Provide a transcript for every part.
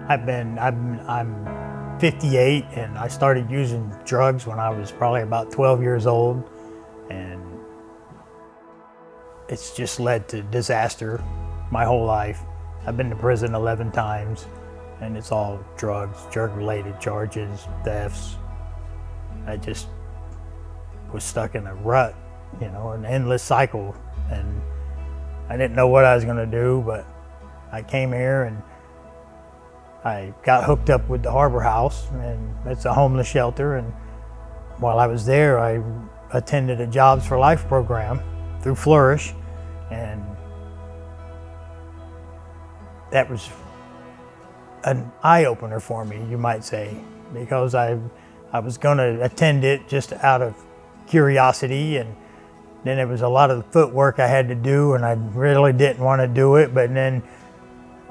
I'm 58, and I started using drugs when I was probably about 12 years old, and it's just led to disaster my whole life. I've been to prison 11 times, and it's all drugs, drug-related charges, thefts. I just was stuck in a rut, an endless cycle, and I didn't know what I was gonna do, but I came here and I got hooked up with the Harbor House, and it's a homeless shelter, and while I was there, I attended a Jobs for Life program through Flourish, and that was an eye-opener for me, you might say, because I was gonna attend it just out of curiosity, and then there was a lot of footwork I had to do, and I really didn't want to do it, but then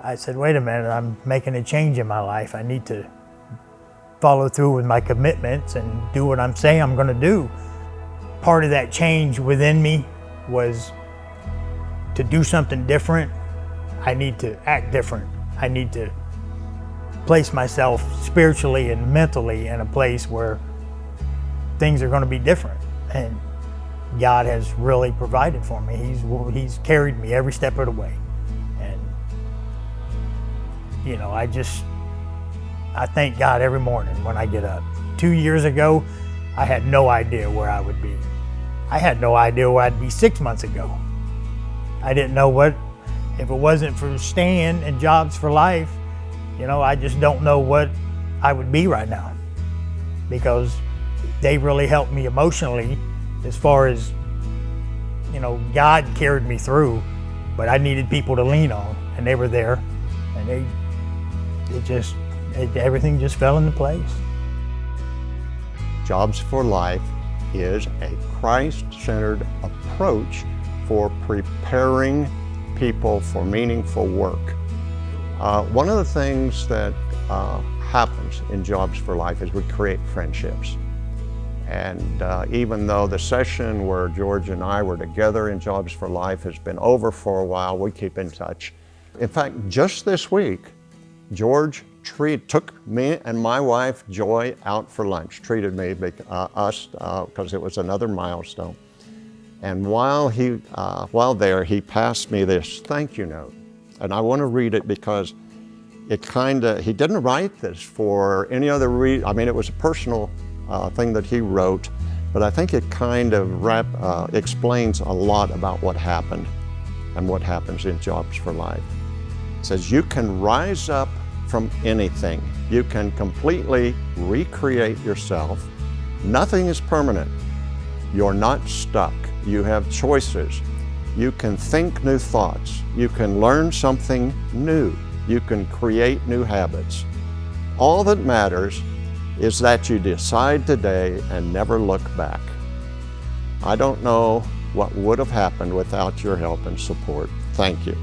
I said, wait a minute, I'm making a change in my life. I need to follow through with my commitments and do what I'm saying I'm gonna do. Part of that change within me was to do something different. I need to act different. I need to place myself spiritually and mentally in a place where things are gonna be different. And God has really provided for me. He's carried me every step of the way. And I thank God every morning when I get up. 2 years ago, I had no idea where I would be. I had no idea where I'd be 6 months ago. I didn't know if it wasn't for Stan and Jobs for Life, I just don't know what I would be right now, because they really helped me emotionally as far as, God carried me through, but I needed people to lean on, and they were there, and everything just fell into place. Jobs for Life is a Christ-centered approach for preparing people for meaningful work. One of the things that happens in Jobs for Life is we create friendships. And even though the session where George and I were together in Jobs for Life has been over for a while, we keep in touch. In fact, just this week, George took me and my wife, Joy, out for lunch, treated me, because it was another milestone. And while there, he passed me this thank you note. And I want to read it because he didn't write this for any other reason. I mean, it was a personal thing that he wrote, but I think it kind of explains a lot about what happened and what happens in Jobs for Life. It says, you can rise up from anything. You can completely recreate yourself. Nothing is permanent. You're not stuck. You have choices. You can think new thoughts. You can learn something new. You can create new habits. All that matters is that you decide today and never look back. I don't know what would have happened without your help and support. Thank you.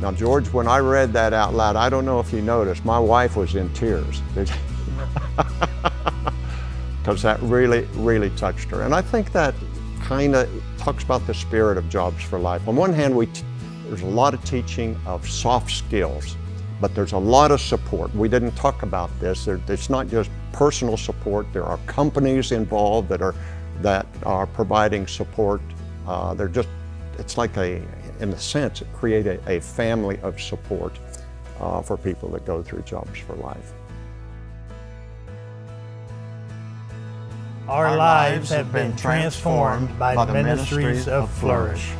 Now, George, when I read that out loud, I don't know if you noticed, my wife was in tears. Because that really, really touched her. And I think that kind of talks about the spirit of Jobs for Life. On one hand, there's a lot of teaching of soft skills, but there's a lot of support. We didn't talk about this. It's not just personal support. There are companies involved that are providing support. It's like in a sense, it created a family of support for people that go through Jobs for Life. Our lives have been transformed by the ministries of Flourish.